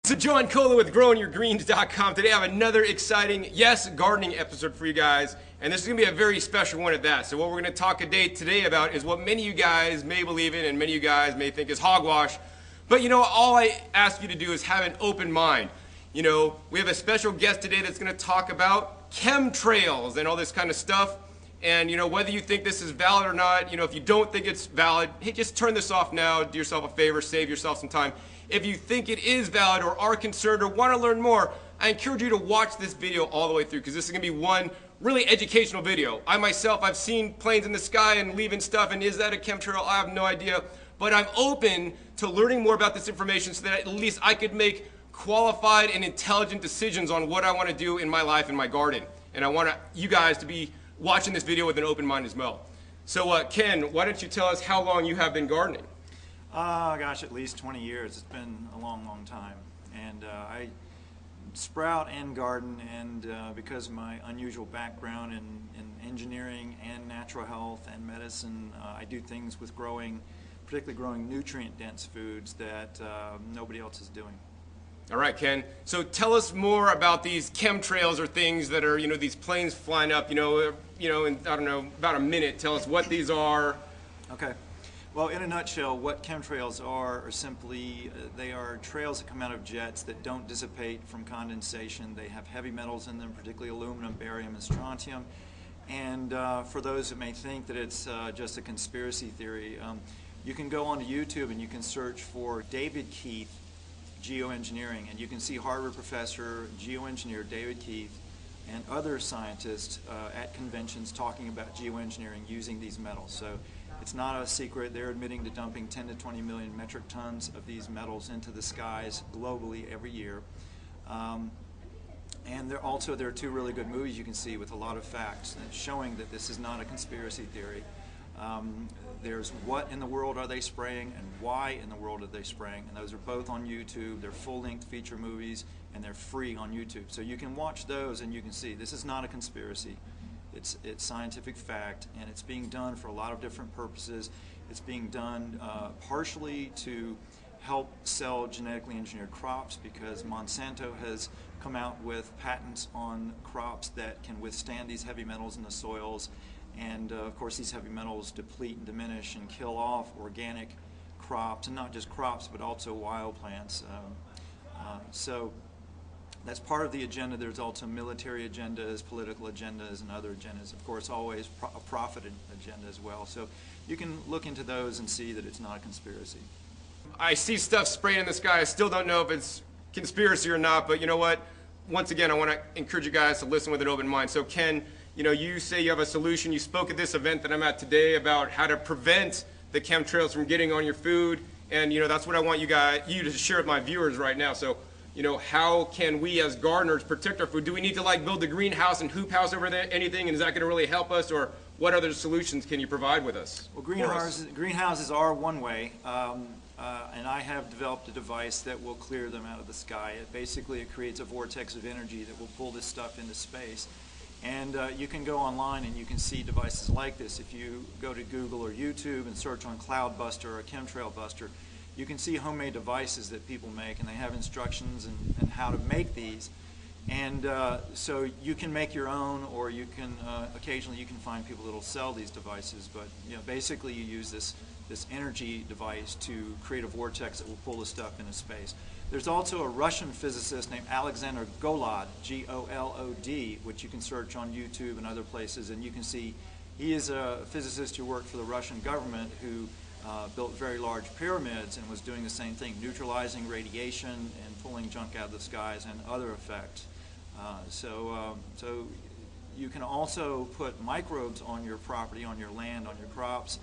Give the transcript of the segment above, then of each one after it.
So John Cola with GrowingYourGreens.com. Today I have another exciting, yes, gardening episode for you guys. And this is going to be a very special one at that. So what we're going to talk today about is what many of you guys may believe in and many of you guys may think is hogwash. But you know, all I ask you to do is have an open mind. You know, we have a special guest today that's going to talk about chemtrails and all this kind of stuff. And you know, whether you think this is valid or not, you know, if you don't think it's valid, hey, just turn this off now, do yourself a favor, save yourself some time. If you think it is valid or are concerned or want to learn more, I encourage you to watch this video all the way through, because this is going to be one really educational video. I myself, I've seen planes in the sky and leaving stuff, and is that a chemtrail? I have no idea. But I'm open to learning more about this information so that at least I could make qualified and intelligent decisions on what I want to do in my life in my garden. And I want you guys to be watching this video with an open mind as well. So Ken, why don't you tell us how long you have been gardening? Gosh, at least 20 years. It's been a long, long time. And I sprout and garden, and because of my unusual background in engineering and natural health and medicine, I do things with particularly growing nutrient-dense foods that nobody else is doing. All right, Ken. So tell us more about these chemtrails or things that are, you know, these planes flying up, in, I don't know, about a minute. Tell us what these are. Okay. Well, in a nutshell, what chemtrails are simply, they are trails that come out of jets that don't dissipate from condensation. They have heavy metals in them, particularly aluminum, barium, and strontium. And for those that may think that it's just a conspiracy theory, you can go onto YouTube and you can search for David Keith geoengineering, and you can see Harvard professor, geoengineer David Keith, and other scientists at conventions talking about geoengineering using these metals. So it's not a secret. They're admitting to dumping 10 to 20 million metric tons of these metals into the skies globally every year. And there are two really good movies you can see with a lot of facts showing that this is not a conspiracy theory. There's What in the World Are They Spraying and Why in the World Are They Spraying, and those are both on YouTube. They're full-length feature movies and they're free on YouTube. So you can watch those and you can see this is not a conspiracy. It's scientific fact, and it's being done for a lot of different purposes. It's being done partially to help sell genetically engineered crops, because Monsanto has come out with patents on crops that can withstand these heavy metals in the soils. And of course, these heavy metals deplete and diminish and kill off organic crops, and not just crops, but also wild plants. So that's part of the agenda. There's also military agendas, political agendas, and other agendas. Of course, always a profit agenda as well. So you can look into those and see that it's not a conspiracy. I see stuff spraying in the sky. I still don't know if it's conspiracy or not, but you know what? Once again, I want to encourage you guys to listen with an open mind. So Ken, you know, you say you have a solution. You spoke at this event that I'm at today about how to prevent the chemtrails from getting on your food, and you know, that's what I want you to share with my viewers right now. So, you know, how can we as gardeners protect our food? Do we need to like build a greenhouse and hoop house over there, anything, and is that going to really help us, or what other solutions can you provide with us? Well, greenhouses are one way, and I have developed a device that will clear them out of the sky. It creates a vortex of energy that will pull this stuff into space. And you can go online and you can see devices like this. If you go to Google or YouTube and search on Cloud Buster or Chemtrail Buster, you can see homemade devices that people make, and they have instructions and how to make these. And so you can make your own, or you can occasionally you can find people that will sell these devices. But you know, basically you use this energy device to create a vortex that will pull the stuff into space. There's also a Russian physicist named Alexander Golod, G-O-L-O-D, which you can search on YouTube and other places, and you can see he is a physicist who worked for the Russian government, who built very large pyramids and was doing the same thing, neutralizing radiation and pulling junk out of the skies and other effects. So you can also put microbes on your property, on your land, on your crops.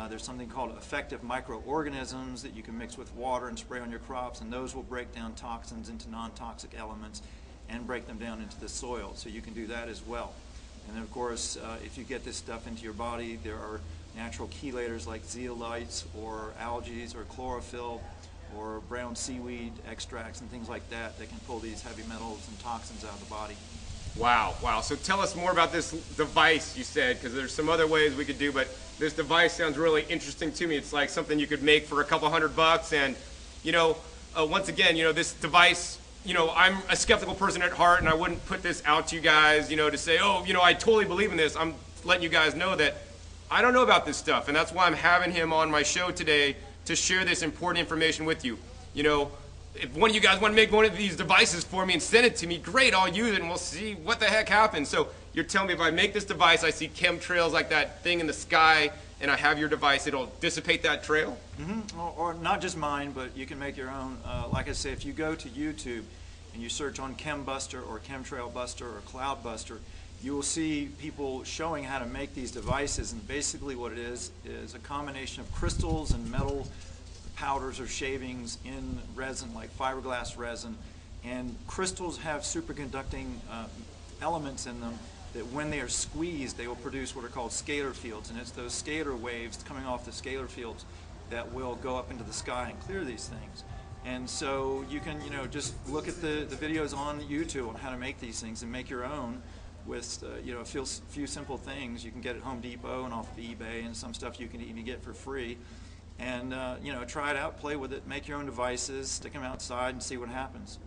There's something called effective microorganisms that you can mix with water and spray on your crops, and those will break down toxins into non-toxic elements and break them down into the soil. So you can do that as well. And then of course, if you get this stuff into your body, there are natural chelators like zeolites or algae or chlorophyll or brown seaweed extracts and things like that that can pull these heavy metals and toxins out of the body. Wow, wow. So tell us more about this device you said, because there's some other ways we could do, but this device sounds really interesting to me. It's like something you could make for a couple $100, and you know, once again, this device, I'm a skeptical person at heart, and I wouldn't put this out to you guys, to say, oh, I totally believe in this. I'm letting you guys know that I don't know about this stuff, and that's why I'm having him on my show today to share this important information with you. If one of you guys want to make one of these devices for me and send it to me, great, I'll use it and we'll see what the heck happens. So you're telling me if I make this device, I see chemtrails like that thing in the sky, and I have your device, it'll dissipate that trail? Mm-hmm. Or not just mine, but you can make your own. Like I say, if you go to YouTube and you search on Chembuster or Chemtrail Buster or Cloud Buster, you will see people showing how to make these devices, and basically what it is a combination of crystals and metal powders or shavings in resin, like fiberglass resin, and crystals have superconducting elements in them that when they are squeezed, they will produce what are called scalar fields, and it's those scalar waves coming off the scalar fields that will go up into the sky and clear these things. And so you can, just look at the videos on YouTube on how to make these things and make your own with, a few simple things. You can get at Home Depot and off of eBay, and some stuff you can even get for free. And, try it out, play with it, make your own devices, stick them outside and see what happens.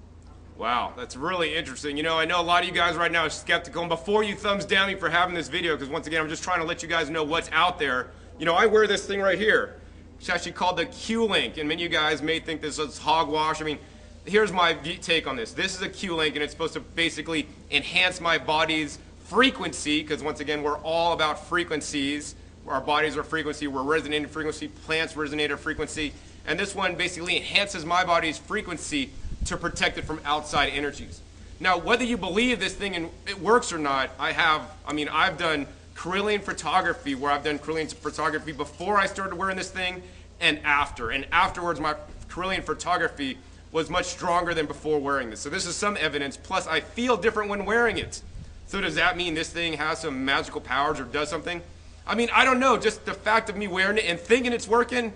Wow, that's really interesting. I know a lot of you guys right now are skeptical, and before you thumbs down me for having this video, because once again, I'm just trying to let you guys know what's out there. I wear this thing right here. It's actually called the Q-Link, and many of you guys may think this is hogwash. I mean, here's my take on this. This is a Q-Link, and it's supposed to basically enhance my body's frequency, because once again, we're all about frequencies. Our bodies are frequency, we're resonating frequency, plants resonate at frequency, and this one basically enhances my body's frequency to protect it from outside energies. Now, whether you believe this thing and it works or not, I've done Carillion photography, where I've done Carillion photography before I started wearing this thing and after. And afterwards, my Carillion photography was much stronger than before wearing this. So this is some evidence, plus I feel different when wearing it. So does that mean this thing has some magical powers or does something? I don't know, just the fact of me wearing it and thinking it's working,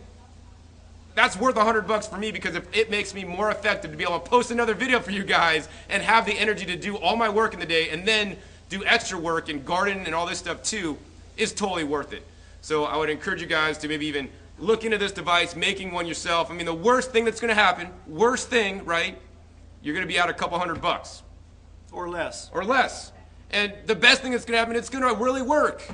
that's worth $100 for me, because if it makes me more effective to be able to post another video for you guys and have the energy to do all my work in the day and then do extra work and garden and all this stuff too, is totally worth it. So I would encourage you guys to maybe even look into this device, making one yourself. The worst thing that's going to happen, worst thing, right, you're going to be out a couple $100. Or less. Or less. And the best thing that's going to happen, it's going to really work.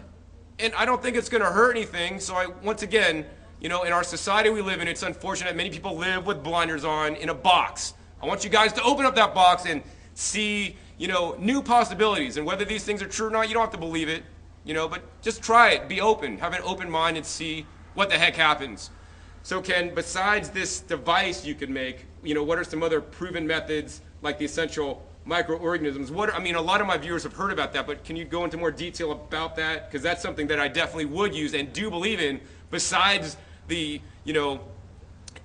And I don't think it's going to hurt anything. So once again, in our society we live in, it's unfortunate many people live with blinders on in a box. I want you guys to open up that box and see, new possibilities. And whether these things are true or not, you don't have to believe it, but just try it. Be open. Have an open mind and see what the heck happens. So Ken, besides this device you can make, what are some other proven methods like the essential microorganisms? A lot of my viewers have heard about that, but can you go into more detail about that? Because that's something that I definitely would use and do believe in, besides the,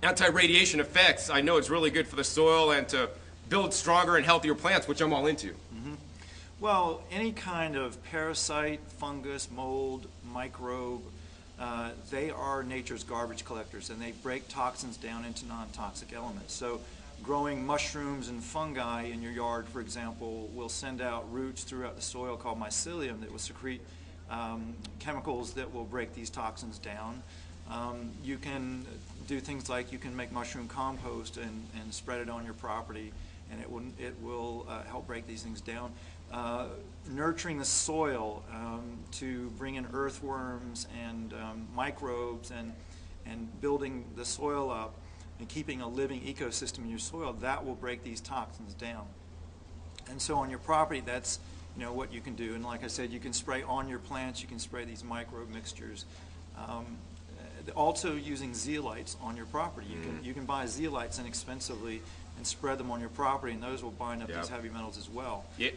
anti-radiation effects. I know it's really good for the soil and to build stronger and healthier plants, which I'm all into. Mm-hmm. Well, any kind of parasite, fungus, mold, microbe, they are nature's garbage collectors, and they break toxins down into non-toxic elements. So growing mushrooms and fungi in your yard, for example, will send out roots throughout the soil called mycelium that will secrete chemicals that will break these toxins down. You can do things like you can make mushroom compost and spread it on your property, and it will help break these things down. Nurturing the soil to bring in earthworms and microbes and building the soil up and keeping a living ecosystem in your soil, that will break these toxins down. And so on your property, that's what you can do. And like I said, you can spray on your plants, you can spray these microbe mixtures. Also using zeolites on your property. You can buy zeolites inexpensively and spread them on your property, and those will bind up these heavy metals as well. Yeah,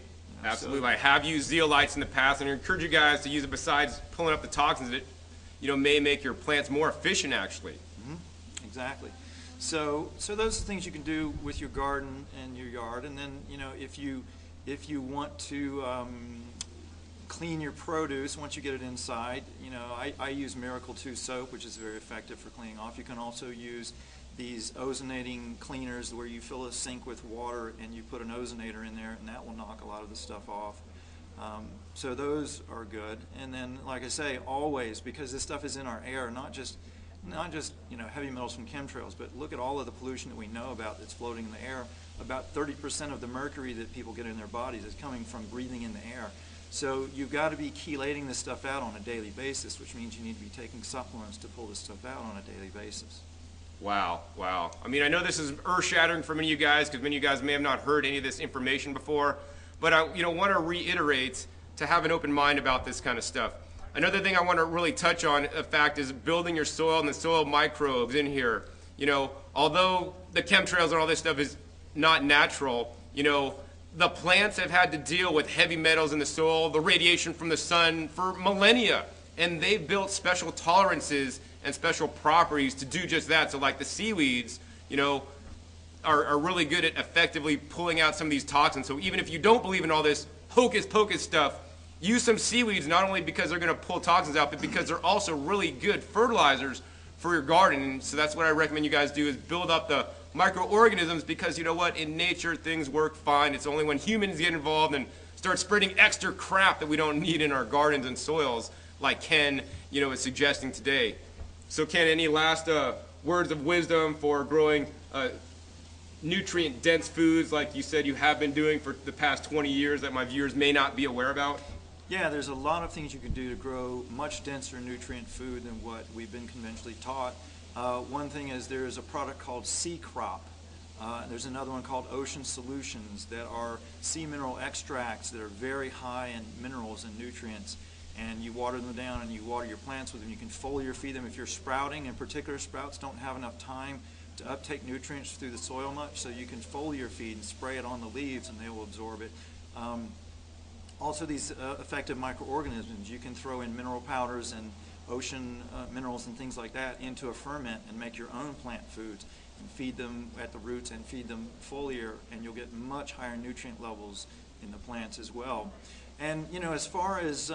absolutely. I have used zeolites in the past, and I encourage you guys to use it besides pulling up the toxins that may make your plants more efficient, actually. Mm-hmm. Exactly. So those are things you can do with your garden and your yard. And then if you want to clean your produce once you get it inside, I use Miracle 2 soap, which is very effective for cleaning off. You can also use these ozonating cleaners where you fill a sink with water and you put an ozonator in there, and that will knock a lot of the stuff off. So those are good. And then, like I say, always, because this stuff is in our air, not just not just, heavy metals from chemtrails, but look at all of the pollution that we know about that's floating in the air. About 30% of the mercury that people get in their bodies is coming from breathing in the air. So you've got to be chelating this stuff out on a daily basis, which means you need to be taking supplements to pull this stuff out on a daily basis. Wow, wow. I mean, I know this is earth-shattering for many of you guys, because many of you guys may have not heard any of this information before, but I want to reiterate to have an open mind about this kind of stuff. Another thing I want to really touch on, in fact, is building your soil and the soil microbes in here. Although the chemtrails and all this stuff is not natural, the plants have had to deal with heavy metals in the soil, the radiation from the sun for millennia, and they've built special tolerances and special properties to do just that. So like the seaweeds, are really good at effectively pulling out some of these toxins. So even if you don't believe in all this hocus pocus stuff, use some seaweeds, not only because they're going to pull toxins out, but because they're also really good fertilizers for your garden. And so that's what I recommend you guys do, is build up the microorganisms, because you know what, in nature things work fine. It's only when humans get involved and start spreading extra crap that we don't need in our gardens and soils, like Ken is suggesting today. So Ken, any last words of wisdom for growing nutrient-dense foods like you said you have been doing for the past 20 years that my viewers may not be aware about? Yeah, there's a lot of things you can do to grow much denser nutrient food than what we've been conventionally taught. One thing is there's a product called Sea Crop. There's another one called Ocean Solutions that are sea mineral extracts that are very high in minerals and nutrients. And you water them down and you water your plants with them. You can foliar feed them if you're sprouting. In particular, sprouts don't have enough time to uptake nutrients through the soil much, so you can foliar feed and spray it on the leaves and they will absorb it. Also, these effective microorganisms, you can throw in mineral powders and ocean minerals and things like that into a ferment and make your own plant foods and feed them at the roots and feed them foliar, and you'll get much higher nutrient levels in the plants as well. And as far as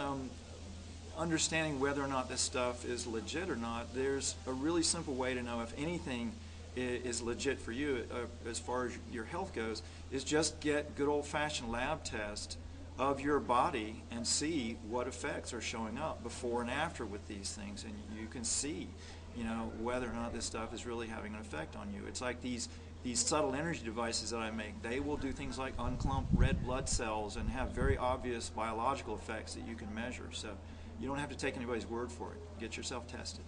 understanding whether or not this stuff is legit or not, there's a really simple way to know if anything is legit for you as far as your health goes, is just get good old-fashioned lab test of your body and see what effects are showing up before and after with these things, and you can see whether or not this stuff is really having an effect on you. It's like these subtle energy devices that I make. They will do things like unclump red blood cells and have very obvious biological effects that you can measure. So you don't have to take anybody's word for it. Get yourself tested.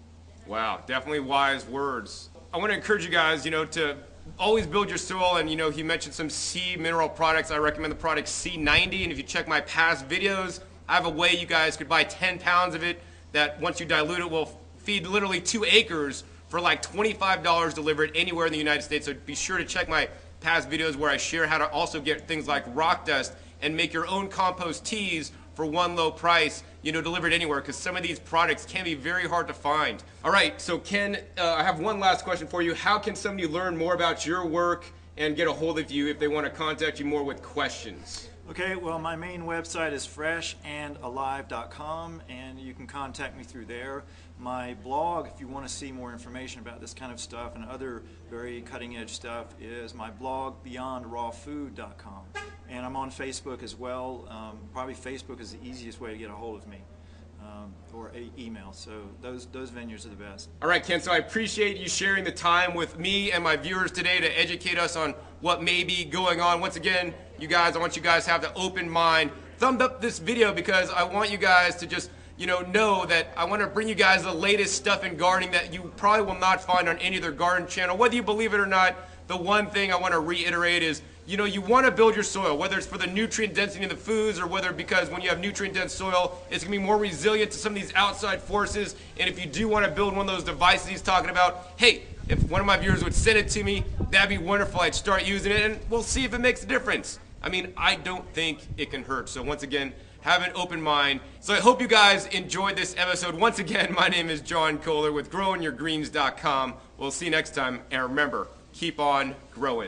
Wow, definitely wise words. I want to encourage you guys, to always build your soil, and he mentioned some sea mineral products. I recommend the product C90, and if you check my past videos, I have a way you guys could buy 10 pounds of it that once you dilute it will feed literally 2 acres for like $25 delivered anywhere in the United States. So be sure to check my past videos where I share how to also get things like rock dust and make your own compost teas for one low price, delivered anywhere, because some of these products can be very hard to find. All right, so Ken, I have one last question for you. How can somebody learn more about your work and get a hold of you if they want to contact you more with questions? Okay, well, my main website is freshandalive.com, and you can contact me through there. My blog, if you want to see more information about this kind of stuff and other very cutting-edge stuff, is my blog, beyondrawfood.com. And I'm on Facebook as well. Probably Facebook is the easiest way to get a hold of me, or email. So those venues are the best. All right, Ken, so I appreciate you sharing the time with me and my viewers today to educate us on what may be going on. Once again, you guys, I want you guys to have the open mind. Thumb up this video, because I want you guys to just know that I want to bring you guys the latest stuff in gardening that you probably will not find on any other garden channel. Whether you believe it or not, the one thing I want to reiterate is, you want to build your soil, whether it's for the nutrient density of the foods, or whether because when you have nutrient-dense soil, it's going to be more resilient to some of these outside forces. And if you do want to build one of those devices he's talking about, hey, if one of my viewers would send it to me, that'd be wonderful. I'd start using it, and we'll see if it makes a difference. I mean, I don't think it can hurt. So once again, have an open mind. So I hope you guys enjoyed this episode. Once again, my name is John Kohler with growingyourgreens.com. We'll see you next time, and remember, keep on growing.